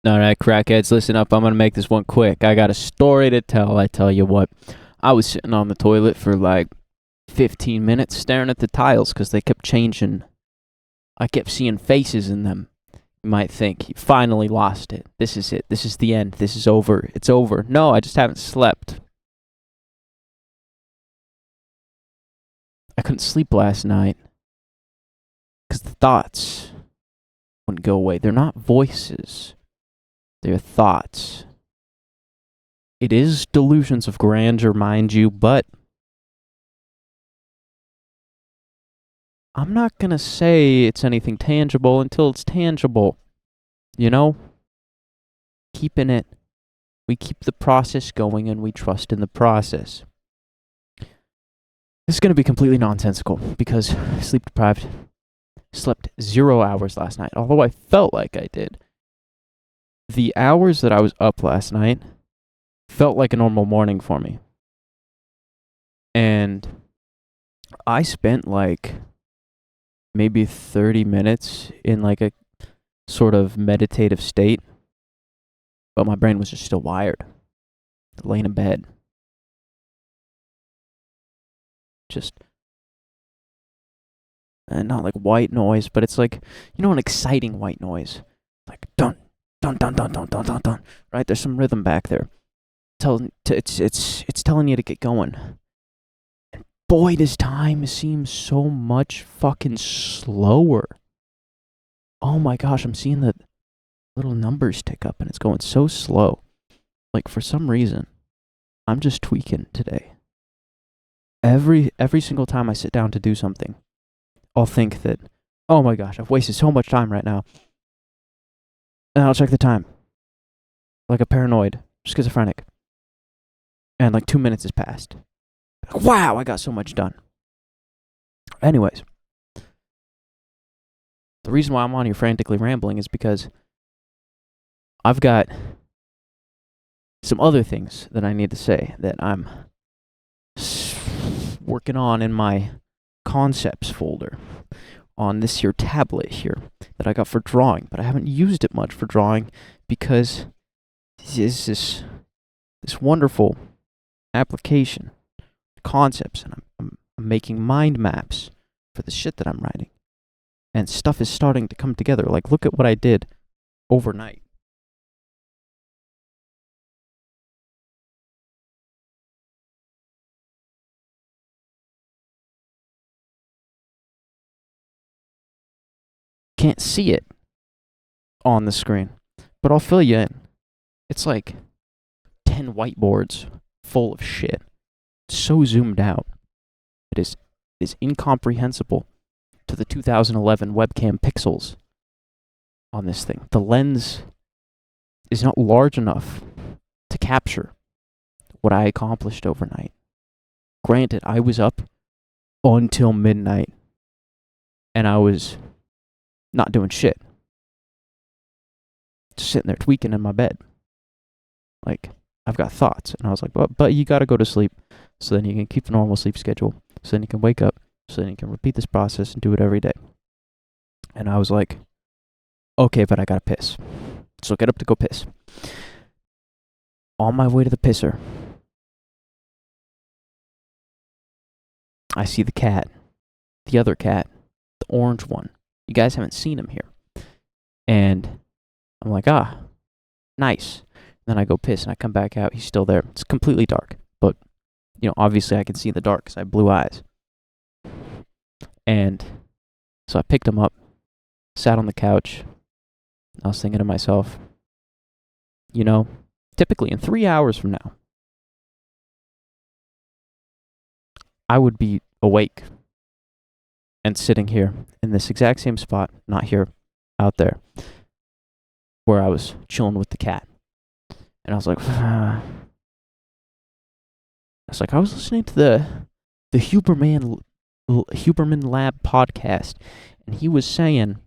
All right, crackheads, listen up. I'm going to make this one quick. I got a story to tell. I tell you what. I was sitting on the toilet for like 15 minutes staring at the tiles because they kept changing. I kept seeing faces in them. You might think, you finally lost it. This is it. This is the end. This is over. It's over. No, I just haven't slept. I couldn't sleep last night because the thoughts wouldn't go away. They're not voices. They're thoughts. It is delusions of grandeur, mind you, but I'm not going to say it's anything tangible until it's tangible. You know? Keeping it. We keep the process going and we trust in the process. This is going to be completely nonsensical because sleep deprived. Slept 0 hours last night, although I felt like I did. The hours that I was up last night felt like a normal morning for me. And I spent like maybe 30 minutes in like a sort of meditative state, but my brain was just still wired, laying in bed. Just, not like white noise, but it's like, an exciting white noise. Like, dun, dun, dun, dun, dun, dun, dun, dun. Right? There's some rhythm back there. It's telling you to get going. And boy, this time seems so much fucking slower. Oh my gosh, I'm seeing the little numbers tick up and it's going so slow. Like, for some reason, I'm just tweaking today. Every single time I sit down to do something, I'll think that, oh my gosh, I've wasted so much time right now. And I'll check the time. Like a paranoid schizophrenic. And like 2 minutes has passed. Like, wow, I got so much done. Anyways. The reason why I'm on here frantically rambling is because I've got some other things that I need to say that I'm working on in my concepts folder on this here tablet here that I got for drawing, but I haven't used it much for drawing because this is this wonderful application concepts, and I'm making mind maps for the shit that I'm writing, and stuff is starting to come together. Like, look at what I did overnight. Can't see it on the screen, but I'll fill you in. It's like 10 whiteboards full of shit. It's so zoomed out. It is incomprehensible to the 2011 webcam pixels on this thing. The lens is not large enough to capture what I accomplished overnight. Granted, I was up until midnight and I was not doing shit. Just sitting there tweaking in my bed. Like, I've got thoughts. And I was like, but you gotta go to sleep so then you can keep a normal sleep schedule. So then you can wake up. So then you can repeat this process and do it every day. And I was like, okay, but I gotta piss. So get up to go piss. On my way to the pisser, I see the cat. The other cat. The orange one. You guys haven't seen him here. And I'm like, nice. And then I go piss and I come back out. He's still there. It's completely dark. But, obviously I can see in the dark because I have blue eyes. And so I picked him up, sat on the couch. I was thinking to myself, typically in 3 hours from now, I would be awake and sitting here in this exact same spot, not here, out there, where I was chilling with the cat. And I was like, I was listening to the Huberman Lab podcast, and he was saying,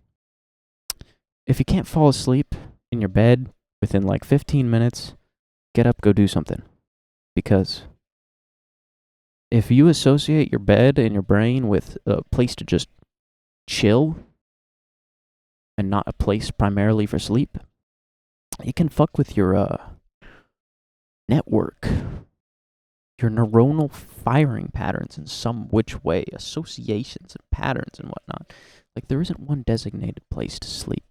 if you can't fall asleep in your bed within like 15 minutes, get up, go do something. Because if you associate your bed and your brain with a place to just chill and not a place primarily for sleep, it can fuck with your network, your neuronal firing patterns in some which way, associations and patterns and whatnot. Like, there isn't one designated place to sleep.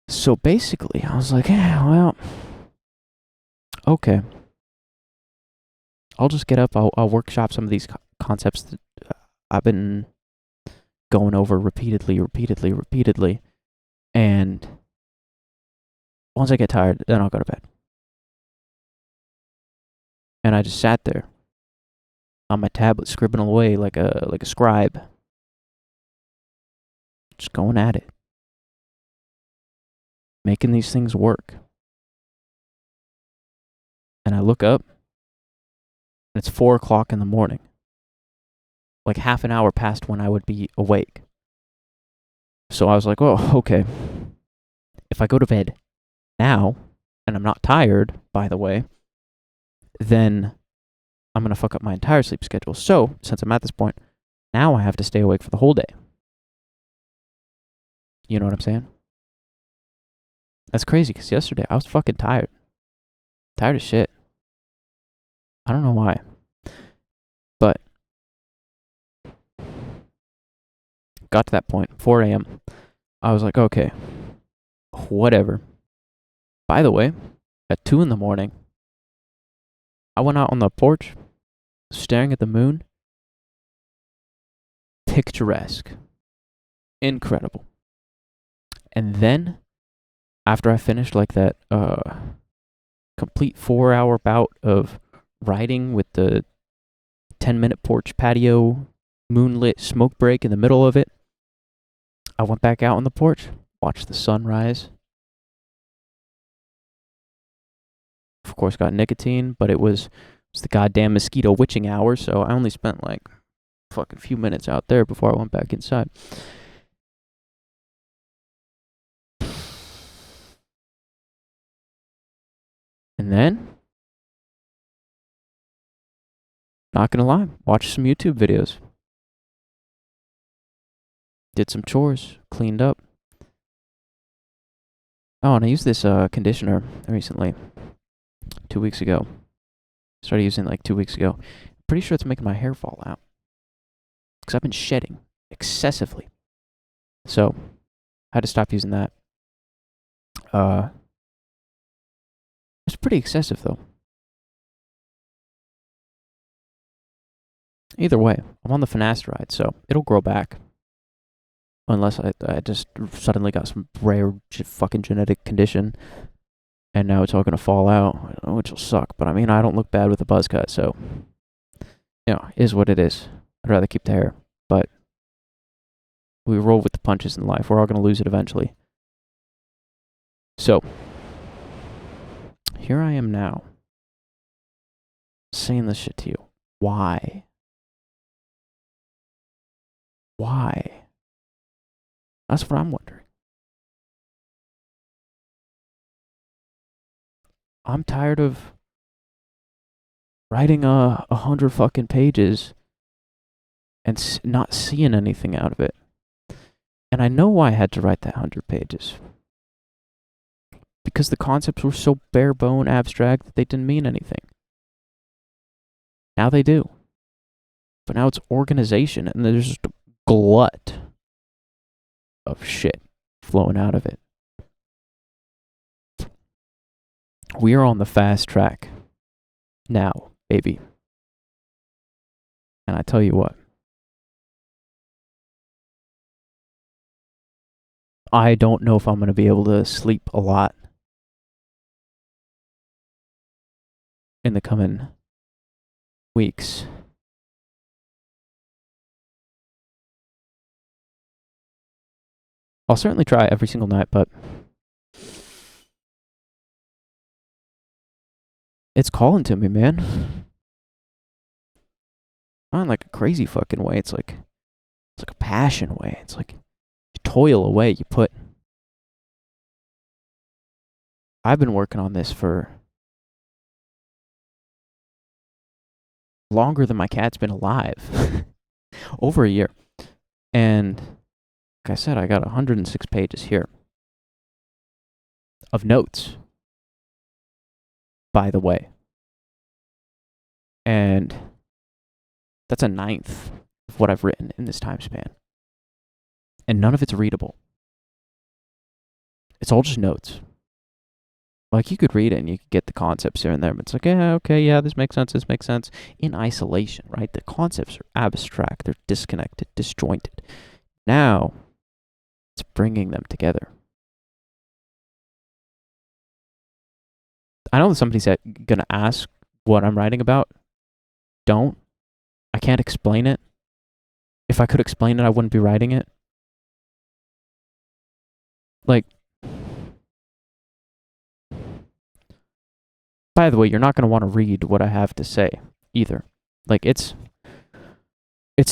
So basically, I was like, well, okay. I'll just get up. I'll workshop some of these concepts that I've been going over repeatedly. And once I get tired, then I'll go to bed. And I just sat there on my tablet, scribbling away like a scribe, just going at it, making these things work. And I look up, and it's 4 o'clock in the morning, like half an hour past when I would be awake. So I was like, oh, okay. If I go to bed now, and I'm not tired, by the way, then I'm going to fuck up my entire sleep schedule. So, since I'm at this point, now I have to stay awake for the whole day. You know what I'm saying? That's crazy, because yesterday I was fucking tired. Tired as shit. I don't know why. But got to that point, 4 a.m. I was like, okay, whatever. By the way, at 2 in the morning, I went out on the porch, staring at the moon. Picturesque. Incredible. And then, after I finished like that complete 4-hour bout of riding with the 10-minute porch patio moonlit smoke break in the middle of it, I went back out on the porch, watched the sunrise. Of course, got nicotine, but it was the goddamn mosquito witching hour, so I only spent like fucking few minutes out there before I went back inside. And then, not gonna lie, watched some YouTube videos. Did some chores, cleaned up. Oh, and I used this conditioner recently, 2 weeks ago. Started using it like 2 weeks ago. Pretty sure it's making my hair fall out. Because I've been shedding excessively. So, I had to stop using that. It's pretty excessive though. Either way, I'm on the finasteride, so it'll grow back. Unless I just suddenly got some rare fucking genetic condition, and now it's all gonna fall out, which will suck. But I mean, I don't look bad with a buzz cut, so you know, is what it is. I'd rather keep the hair, but we roll with the punches in life. We're all gonna lose it eventually. So here I am now, saying this shit to you. Why? Why? That's what I'm wondering. I'm tired of writing 100 fucking pages and not seeing anything out of it. And I know why I had to write that 100 pages. Because the concepts were so bare bone abstract that they didn't mean anything. Now they do. But now it's organization, and there's just a glut of shit flowing out of it. We are on the fast track now, baby. And I tell you what, I don't know if I'm going to be able to sleep a lot in the coming weeks. I'll certainly try every single night, but it's calling to me, man. Not in like a crazy fucking way. It's like a passion way. It's like you toil away. I've been working on this for longer than my cat's been alive. Over a year. And like I said, I got 106 pages here of notes, by the way. And that's a ninth of what I've written in this time span. And none of it's readable. It's all just notes. Like, you could read it and you could get the concepts here and there, but it's like, yeah, okay, yeah, this makes sense, in isolation, right? The concepts are abstract, they're disconnected, disjointed. Now, it's bringing them together. I know that somebody's going to ask what I'm writing about. Don't. I can't explain it. If I could explain it, I wouldn't be writing it. Like, by the way, you're not going to want to read what I have to say either. Like, it's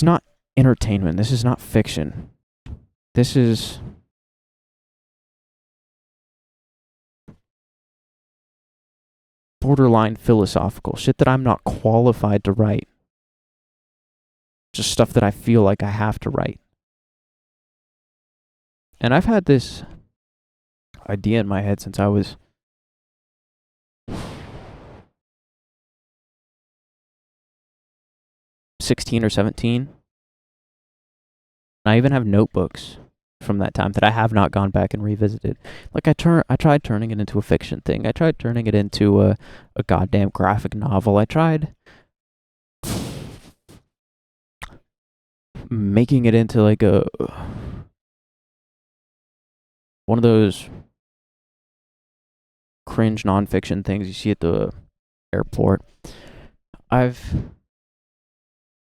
not entertainment. This is not fiction. This is borderline philosophical shit that I'm not qualified to write. Just stuff that I feel like I have to write. And I've had this idea in my head since I was 16 or 17. I even have notebooks from that time that I have not gone back and revisited. Like, I tried turning it into a fiction thing. I tried turning it into a goddamn graphic novel. I tried making it into like one of those cringe nonfiction things you see at the airport. I've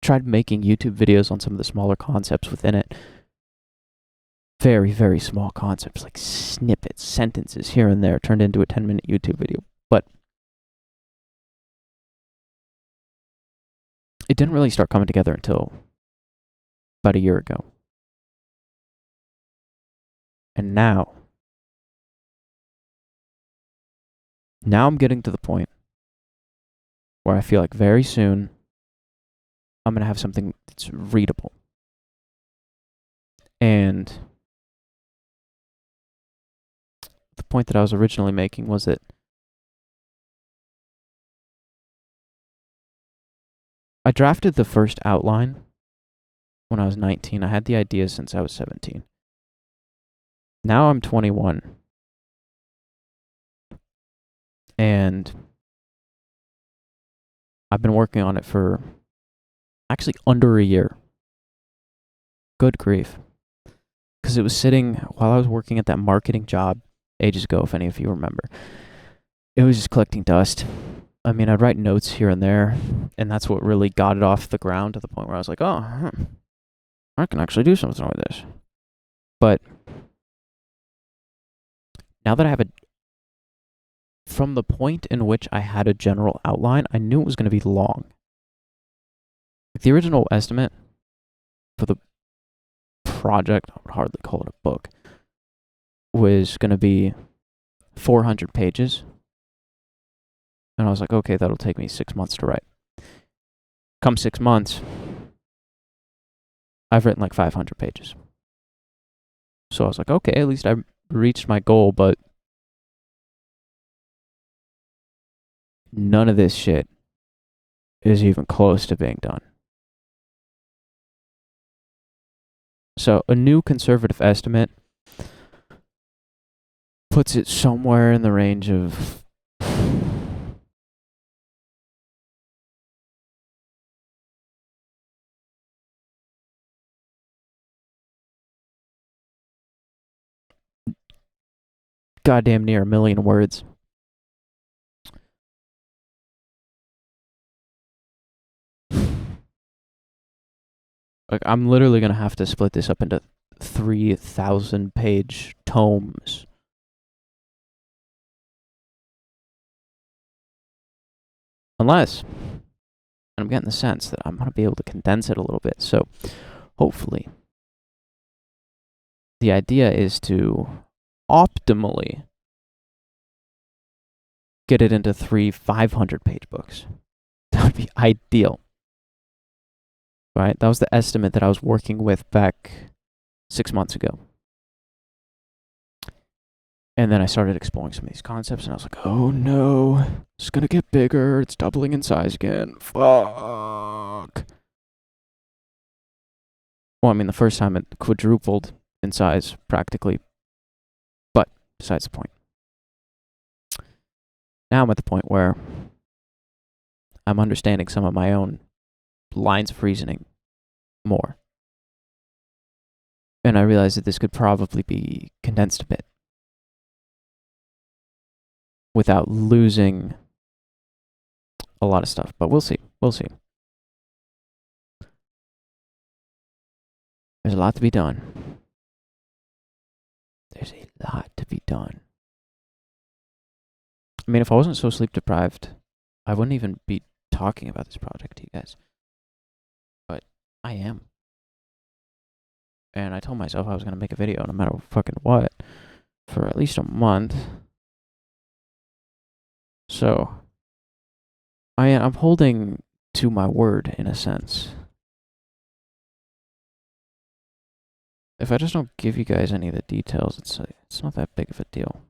tried making YouTube videos on some of the smaller concepts within it. Very, very small concepts, like snippets, sentences here and there, turned into a 10-minute YouTube video. But it didn't really start coming together until about a year ago. And now I'm getting to the point where I feel like very soon I'm going to have something that's readable. And the point that I was originally making was that I drafted the first outline when I was 19. I had the idea since I was 17. Now I'm 21. And I've been working on it for actually under a year. Good grief. Because it was sitting while I was working at that marketing job ages ago, if any of you remember. It was just collecting dust. I mean, I'd write notes here and there, and that's what really got it off the ground to the point where I was like, oh, I can actually do something with this. But now that I have from the point in which I had a general outline, I knew it was going to be long. Like, the original estimate for the project, I would hardly call it a book, was going to be 400 pages. And I was like, okay, that'll take me 6 months to write. Come 6 months, I've written like 500 pages. So I was like, okay, at least I reached my goal, but none of this shit is even close to being done. So a new conservative estimate puts it somewhere in the range of goddamn near 1 million words. Like, I'm literally going to have to split this up into 3,000 page tomes. Unless, and I'm getting the sense that I'm going to be able to condense it a little bit. So hopefully, the idea is to optimally get it into 3 500-page books. That would be ideal. Right? That was the estimate that I was working with back 6 months ago. And then I started exploring some of these concepts, and I was like, oh no, it's gonna get bigger. It's doubling in size again. Fuck. Well, I mean, the first time it quadrupled in size, practically. But besides the point. Now I'm at the point where I'm understanding some of my own lines of reasoning more. And I realize that this could probably be condensed a bit without losing a lot of stuff. But we'll see. We'll see. There's a lot to be done. There's a lot to be done. I mean, if I wasn't so sleep deprived, I wouldn't even be talking about this project to you guys. But I am. And I told myself I was going to make a video no matter fucking what for at least a month. So I'm holding to my word in a sense. If I just don't give you guys any of the details, it's not that big of a deal.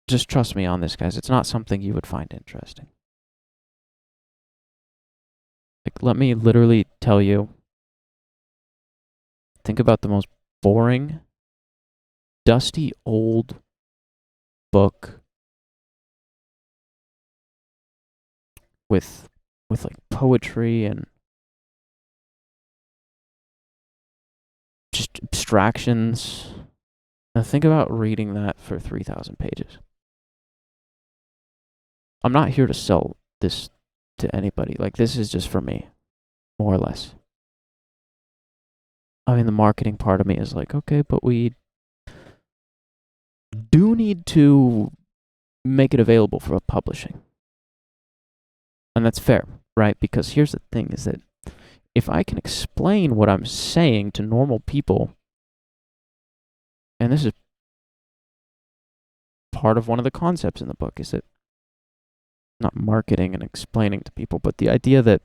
Just trust me on this, guys. It's not something you would find interesting. Like, let me literally tell you. Think about the most boring, dusty old book with like poetry and just abstractions. Now think about reading that for 3,000 pages. I'm not here to sell this to anybody. Like, this is just for me, more or less. I mean, the marketing part of me is like, okay, but we do need to make it available for publishing. And that's fair, right? Because here's the thing, is that if I can explain what I'm saying to normal people, and this is part of one of the concepts in the book, is that not marketing and explaining to people, but the idea that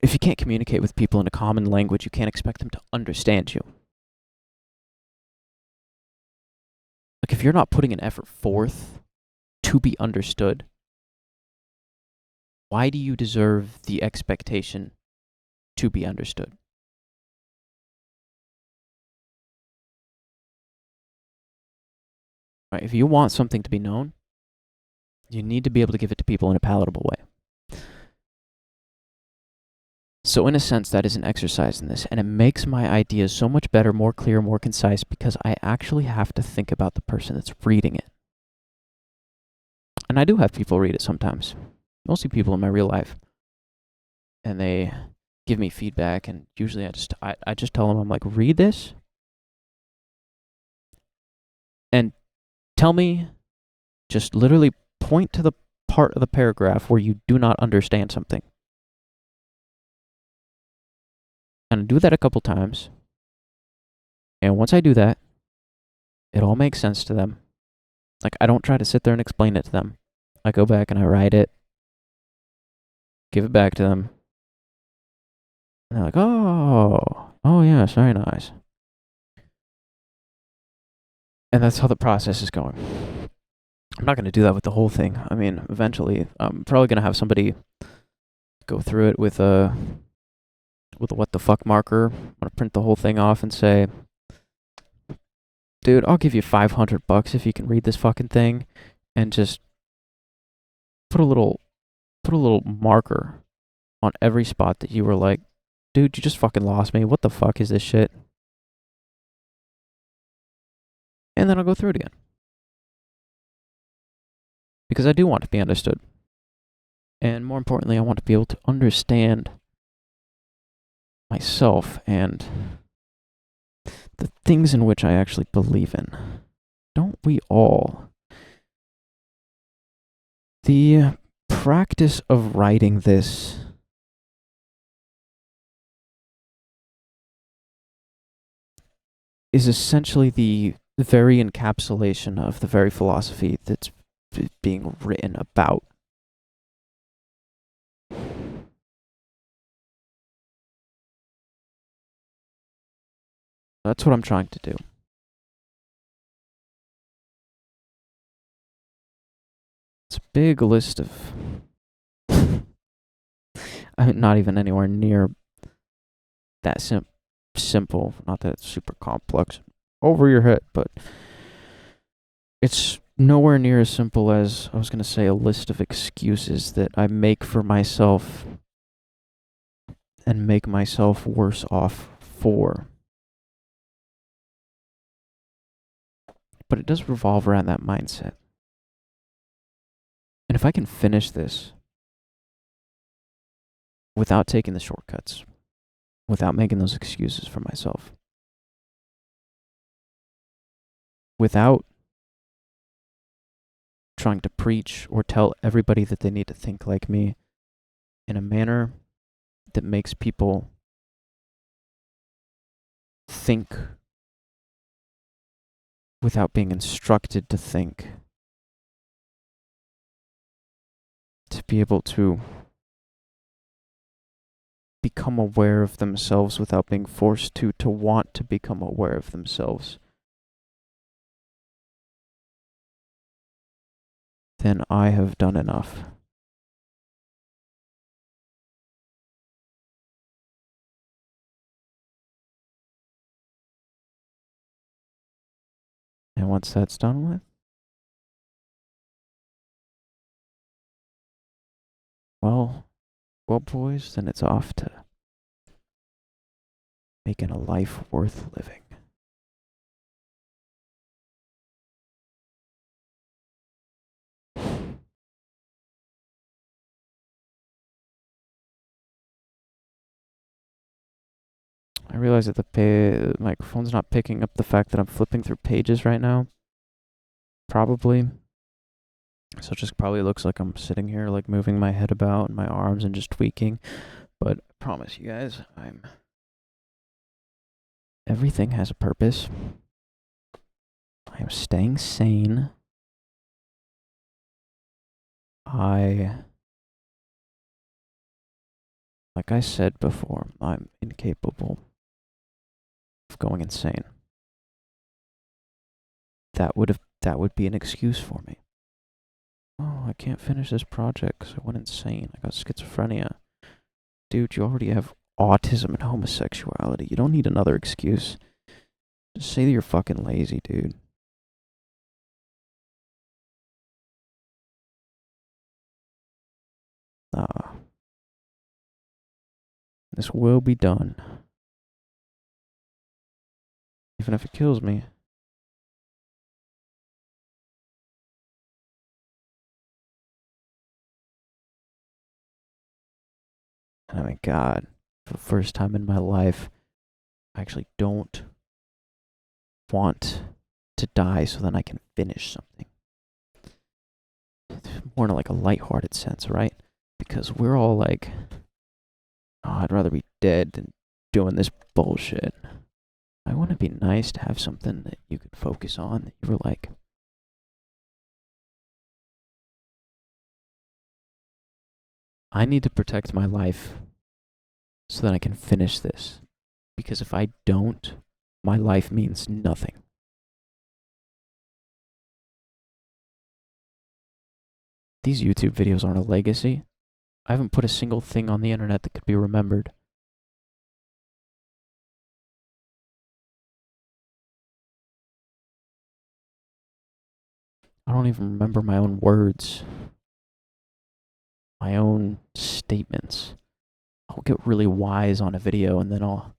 if you can't communicate with people in a common language, you can't expect them to understand you. Like, if you're not putting an effort forth to be understood, why do you deserve the expectation to be understood? Right, if you want something to be known, you need to be able to give it to people in a palatable way. So in a sense, that is an exercise in this, and it makes my ideas so much better, more clear, more concise, because I actually have to think about the person that's reading it. And I do have people read it sometimes, mostly people in my real life, and they give me feedback, and usually I just tell them, I'm like, read this, and tell me, just literally point to the part of the paragraph where you do not understand something. And I do that a couple times. And once I do that, it all makes sense to them. Like, I don't try to sit there and explain it to them. I go back and I write it, give it back to them. And they're like, oh yes, very nice. And that's how the process is going. I'm not going to do that with the whole thing. I mean, eventually, I'm probably going to have somebody go through it with a what the fuck marker. I'm going to print the whole thing off and say, dude, I'll give you $500 if you can read this fucking thing, and just put a little marker on every spot that you were like, dude, you just fucking lost me. What the fuck is this shit? And then I'll go through it again. Because I do want to be understood. And more importantly, I want to be able to understand myself and the things in which I actually believe in. Don't we all? The practice of writing this is essentially the very encapsulation of the very philosophy that's being written about. That's what I'm trying to do. It's a big list of. I'm not even anywhere near that simple. Not that it's super complex over your head, but it's nowhere near as simple as, I was going to say, a list of excuses that I make for myself and make myself worse off for. But it does revolve around that mindset. And if I can finish this without taking the shortcuts, without making those excuses for myself, without trying to preach or tell everybody that they need to think like me in a manner that makes people think without being instructed to think, to be able to become aware of themselves without being forced to want to become aware of themselves, then I have done enough. And once that's done with, well, boys, then it's off to making a life worth living. I realize that the microphone's not picking up the fact that I'm flipping through pages right now. Probably. So it just probably looks like I'm sitting here, like moving my head about and my arms and just tweaking. But I promise you guys, everything has a purpose. I am staying sane. Like I said before, I'm incapable of going insane. That would be an excuse for me. Oh, I can't finish this project because I went insane. I got schizophrenia. Dude, you already have autism and homosexuality. You don't need another excuse. Just say that you're fucking lazy, dude. This will be done. Even if it kills me. And I mean, God, for the first time in my life, I actually don't want to die so then I can finish something. More in like a lighthearted sense, right? Because we're all like, oh, I'd rather be dead than doing this bullshit. I want to be nice to have something that you could focus on, that you were like, I need to protect my life so that I can finish this. Because if I don't, my life means nothing. These YouTube videos aren't a legacy. I haven't put a single thing on the internet that could be remembered. I don't even remember my own words, my own statements. I'll get really wise on a video and then I'll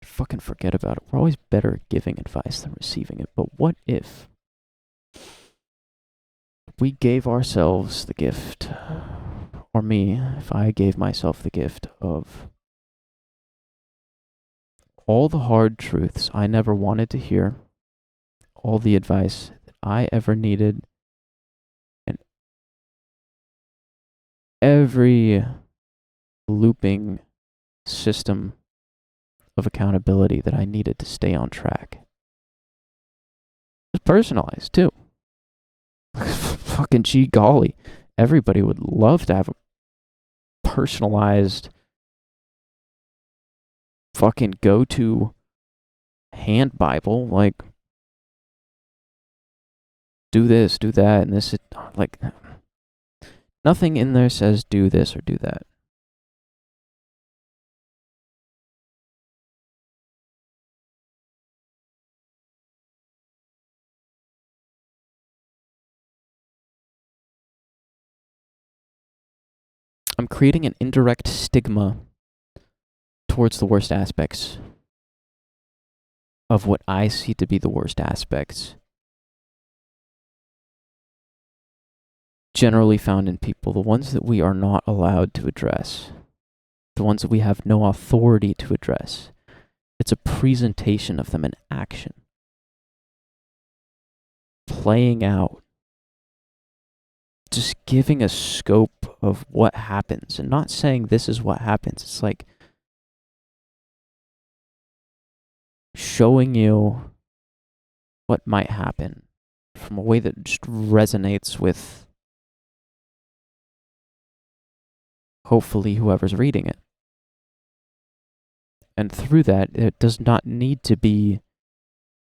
fucking forget about it. We're always better at giving advice than receiving it. But what if we gave ourselves the gift, or me, if I gave myself the gift of all the hard truths I never wanted to hear, all the advice that I ever needed, and every looping system of accountability that I needed to stay on track. It's personalized too. Fucking gee golly. Everybody would love to have a personalized fucking go-to hand Bible, like, do this, do that, and this, like, nothing in there says do this or do that. I'm creating an indirect stigma towards the worst aspects of what I see to be the worst aspects generally found in people, the ones that we are not allowed to address, the ones that we have no authority to address. It's a presentation of them in action, playing out, just giving a scope of what happens and not saying this is what happens. It's like showing you what might happen from a way that just resonates with hopefully whoever's reading it. And through that, it does not need to be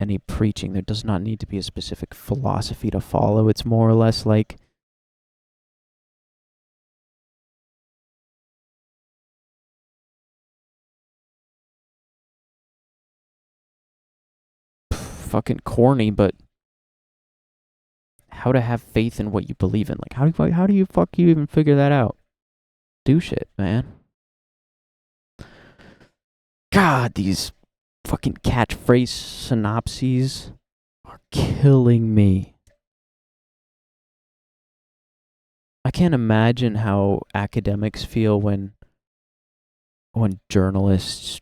any preaching. There does not need to be a specific philosophy to follow. It's more or less like fucking corny, but how to have faith in what you believe in. Like, how do you fuck you even figure that out? Do shit, man. God, these fucking catchphrase synopses are killing me. I can't imagine how academics feel when journalists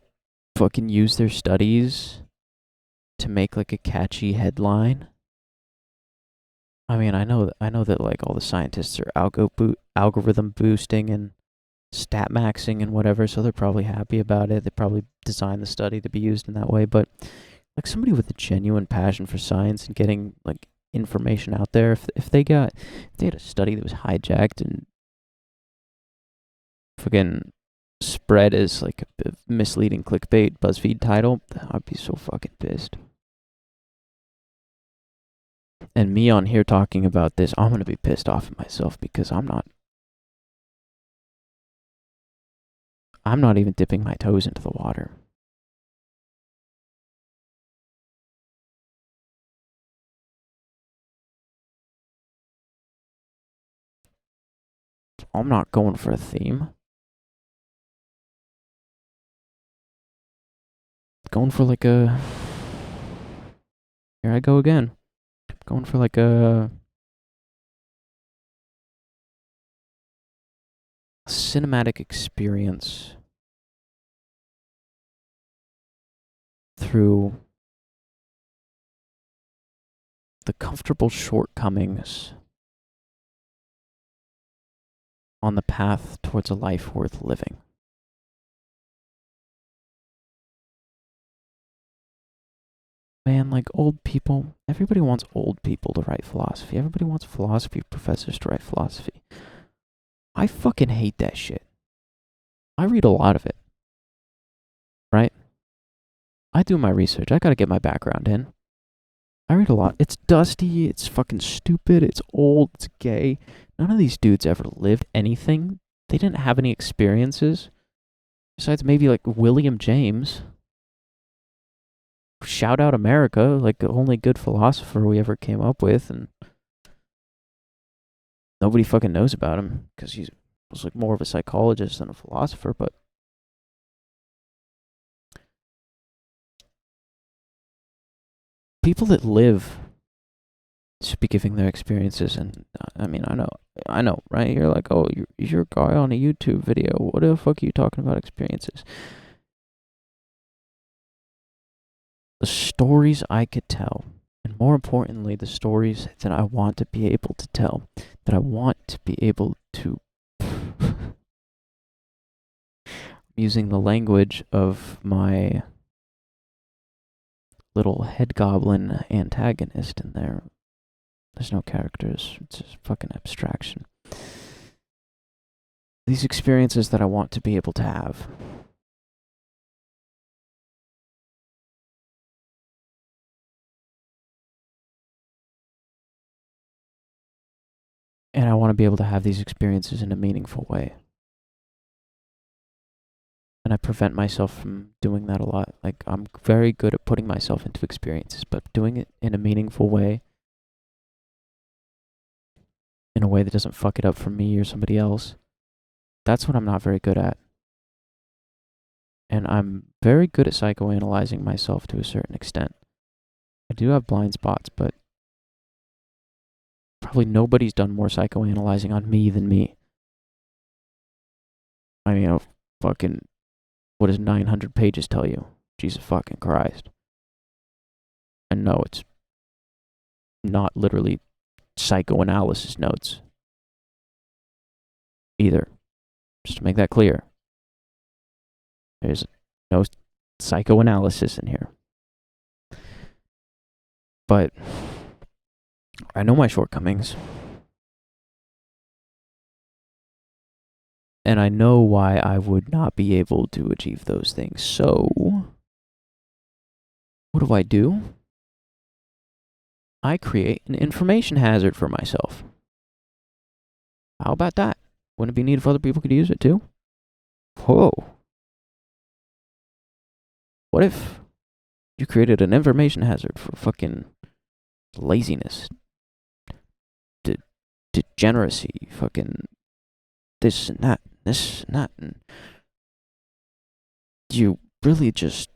fucking use their studies to make like a catchy headline. I mean, I know that like all the scientists are algorithm boosting and stat maxing and whatever, so they're probably happy about it. They probably designed the study to be used in that way, but like somebody with a genuine passion for science and getting like information out there, if they had a study that was hijacked and fucking spread as like a misleading clickbait BuzzFeed title, I'd be so fucking pissed. And me on here talking about this, I'm gonna be pissed off at myself because I'm not even dipping my toes into the water. I'm not going for a theme. Going for like a... Here I go again. Going for like a cinematic experience through the comfortable shortcomings on the path towards a life worth living. Man, like old people, everybody wants old people to write philosophy. Everybody wants philosophy professors to write philosophy. I fucking hate that shit. I read a lot of it. Right? I do my research. I gotta get my background in. I read a lot. It's dusty, it's fucking stupid, it's old, it's gay. None of these dudes ever lived anything. They didn't have any experiences. Besides maybe like William James. Shout out America, like the only good philosopher we ever came up with, and nobody fucking knows about him because he was like more of a psychologist than a philosopher, but people that live should be giving their experiences. And I mean, I know, right? You're like, oh, you're a guy on a YouTube video. What the fuck are you talking about experiences? The stories I could tell, and more importantly, the stories that I want to be able to tell, that I want to be able to using the language of my little head goblin antagonist in there. There's no characters, it's just fucking abstraction. These experiences that I want to be able to have. And I want to be able to have these experiences in a meaningful way. And I prevent myself from doing that a lot. Like, I'm very good at putting myself into experiences, but doing it in a meaningful way, in a way that doesn't fuck it up for me or somebody else, that's what I'm not very good at. And I'm very good at psychoanalyzing myself to a certain extent. I do have blind spots, but probably nobody's done more psychoanalyzing on me than me. I mean, fucking, what does 900 pages tell you? Jesus fucking Christ. And no, it's not literally psychoanalysis notes either. Just to make that clear. There's no psychoanalysis in here. But I know my shortcomings. And I know why I would not be able to achieve those things. So, what do? I create an information hazard for myself. How about that? Wouldn't it be neat if other people could use it too? Whoa. What if you created an information hazard for fucking laziness, degeneracy, fucking this and that, and you really just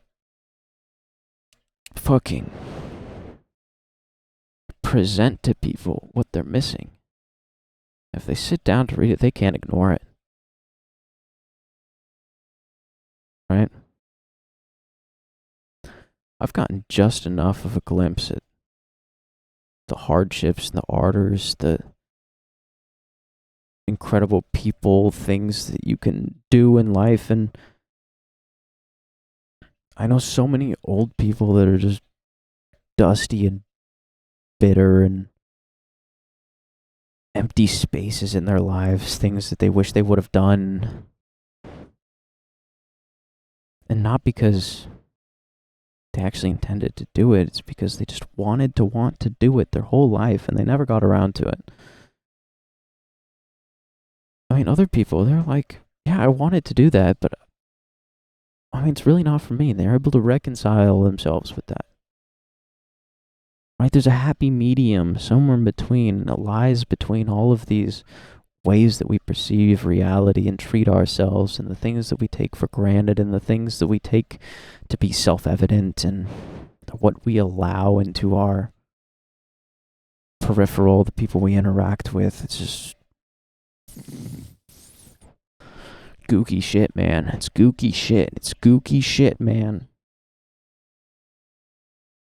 fucking present to people what they're missing. If they sit down to read it, they can't ignore it. Right? I've gotten just enough of a glimpse at the hardships, the ardors, the incredible people, things that you can do in life. And I know so many old people that are just dusty and bitter and empty spaces in their lives, things that they wish they would have done. And not because they actually intended to do it, it's because they just wanted to want to do it their whole life and they never got around to it. I mean, other people, they're like, yeah, I wanted to do that, but I mean, it's really not for me. They're able to reconcile themselves with that. Right? There's a happy medium somewhere in between. It lies between all of these ways that we perceive reality and treat ourselves, and the things that we take for granted, and the things that we take to be self-evident, and what we allow into our peripheral, the people we interact with. It's just gooky shit, man. It's gooky shit. It's gooky shit, man.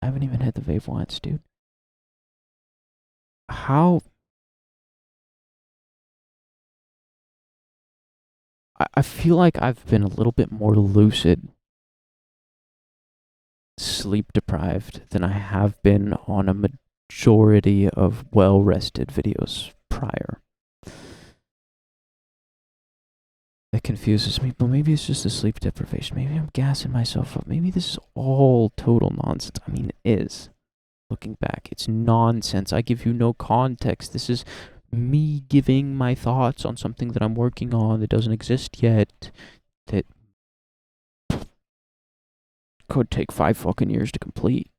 I haven't even hit the vape once, dude. How... I feel like I've been a little bit more lucid, sleep deprived, than I have been on a majority of well-rested videos prior. It confuses me, but maybe it's just a sleep deprivation. Maybe I'm gassing myself up. Maybe this is all total nonsense. I mean, it is. Looking back, it's nonsense. I give you no context. This is me giving my thoughts on something that I'm working on that doesn't exist yet, that could take 5 fucking years to complete,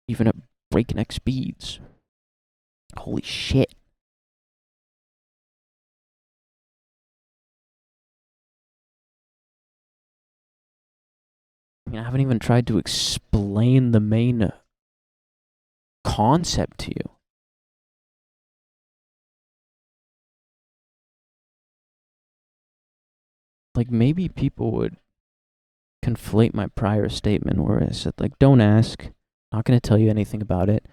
even at breakneck speeds. Holy shit. I mean, I haven't even tried to explain the main concept to you. Like, maybe people would conflate my prior statement where I said, like, don't ask, not going to tell you anything about it,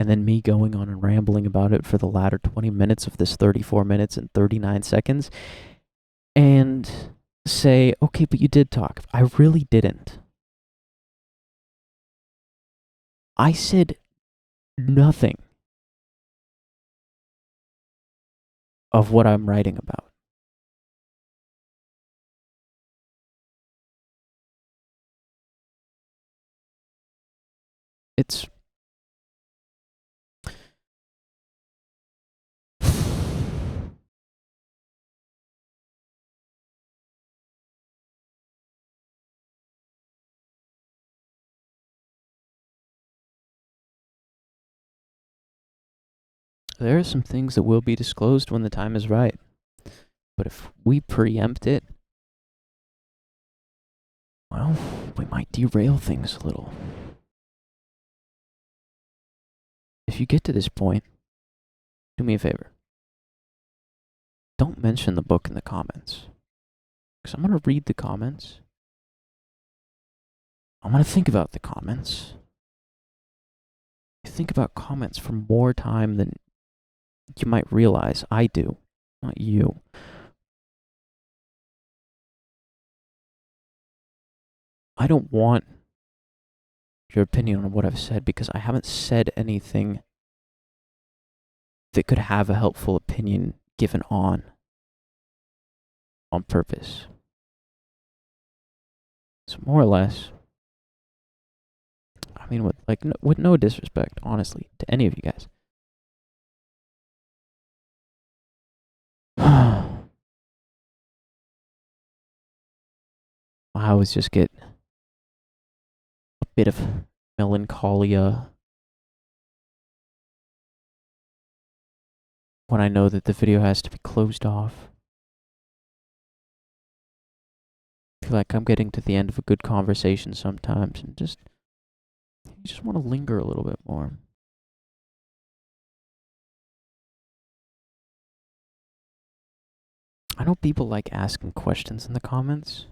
and then me going on and rambling about it for the latter 20 minutes of this 34 minutes and 39 seconds, and say, okay, but you did talk. I really didn't. I said nothing of what I'm writing about. It's... So there are some things that will be disclosed when the time is right. But if we preempt it, well, we might derail things a little. If you get to this point, do me a favor. Don't mention the book in the comments. Because I'm going to read the comments. I'm going to think about the comments. I think about comments for more time than you might realize. I do, not you. I don't want your opinion on what I've said because I haven't said anything that could have a helpful opinion given on purpose. So more or less, I mean, with no disrespect, honestly, to any of you guys. I always just get a bit of melancholia when I know that the video has to be closed off. I feel like I'm getting to the end of a good conversation sometimes, and you just want to linger a little bit more. I know people like asking questions in the comments,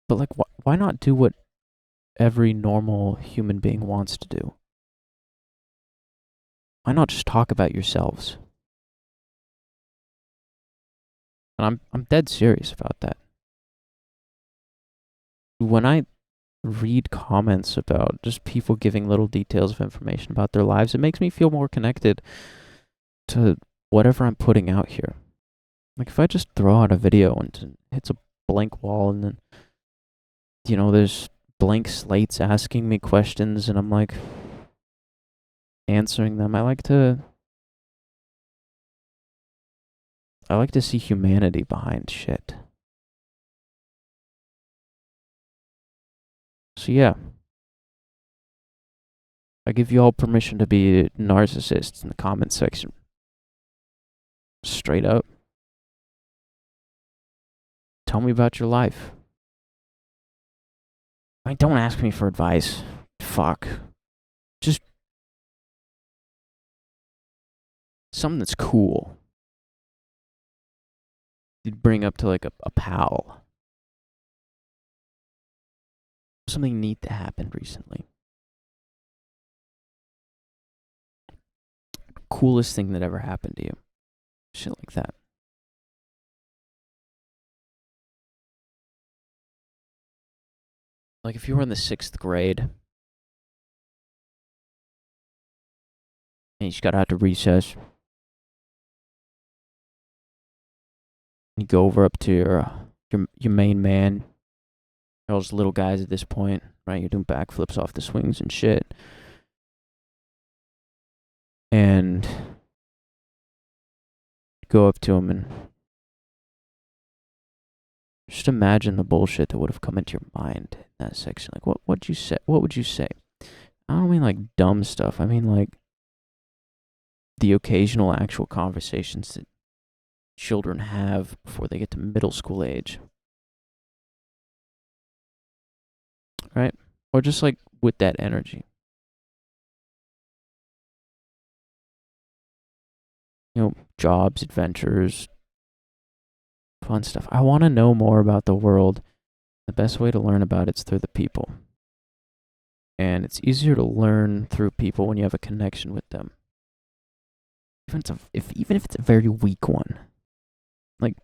but like, why not do what every normal human being wants to do? Why not just talk about yourselves? And I'm dead serious about that. When I read comments about just people giving little details of information about their lives, it makes me feel more connected to whatever I'm putting out here. Like if I just throw out a video and hits a blank wall and then, there's blank slates asking me questions and I'm like answering them. I like to see humanity behind shit. So yeah, I give you all permission to be narcissists in the comment section. Straight up. Tell me about your life. I mean, don't ask me for advice. Fuck. Just something that's cool. You'd bring up to like a pal. Something neat that happened recently. Coolest thing that ever happened to you. Shit like that. Like if you were in the 6th grade and you just got out to recess, you go over up to your main man. They're all just little guys at this point, right? You're doing backflips off the swings and shit. And go up to him and just imagine the bullshit that would have come into your mind in that section. Like, what would you say? What would you say? I don't mean like dumb stuff. I mean like the occasional actual conversations that children have before they get to middle school age. Right? Or just like with that energy. Jobs, adventures, fun stuff. I want to know more about the world. The best way to learn about it's through the people. And it's easier to learn through people when you have a connection with them. Even if it's a very weak one. Like,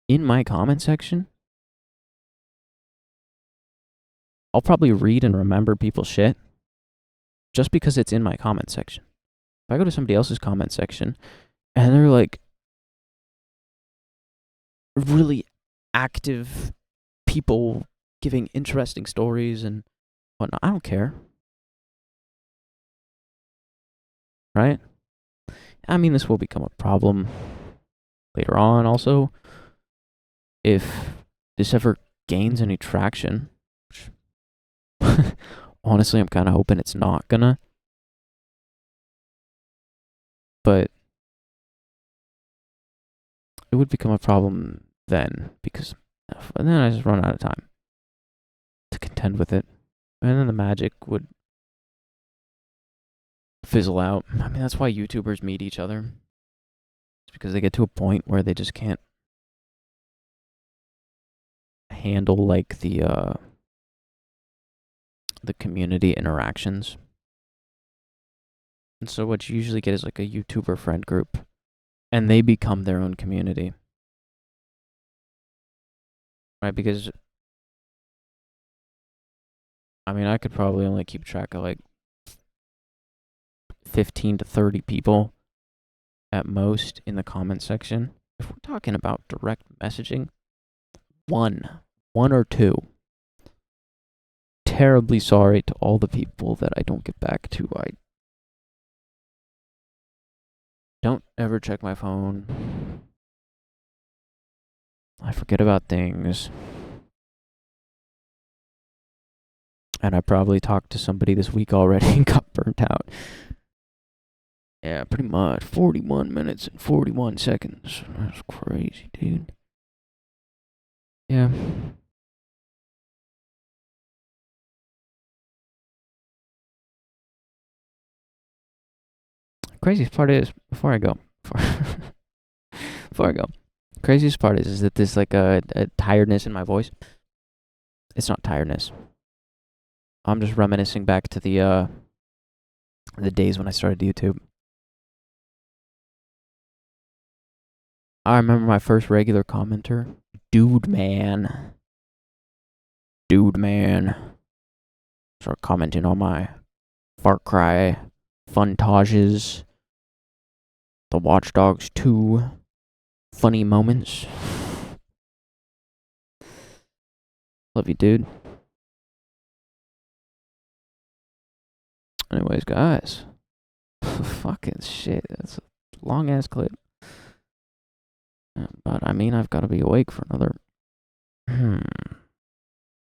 in my comment section, I'll probably read and remember people's shit just because it's in my comment section. If I go to somebody else's comment section and they're like really active people giving interesting stories and whatnot, I don't care. Right? I mean, this will become a problem later on also. If this ever gains any traction, which honestly, I'm kind of hoping it's not gonna. But it would become a problem then, because then I just run out of time to contend with it. And then the magic would fizzle out. I mean, that's why YouTubers meet each other. It's because they get to a point where they just can't handle like the community interactions. And so what you usually get is like a YouTuber friend group, and they become their own community. Right? Because I mean, I could probably only keep track of like 15 to 30 people at most in the comment section. If we're talking about direct messaging, one or two. Terribly sorry to all the people that I don't get back to. I don't ever check my phone. I forget about things. And I probably talked to somebody this week already and got burnt out. Yeah, pretty much. 41 minutes and 41 seconds. That's crazy, dude. Yeah. Craziest part is, before I go, craziest part is that there's like a tiredness in my voice. It's not tiredness. I'm just reminiscing back to the days when I started YouTube. I remember my first regular commenter, dude man. Start commenting on my Far Cry funtages, the Watch Dogs 2 funny moments. Love you, dude. Anyways, guys. Fucking shit. That's a long ass clip. But I mean, I've got to be awake for another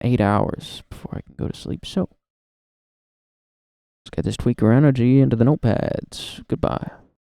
8 hours before I can go to sleep. So, let's get this tweaker energy into the notepads. Goodbye.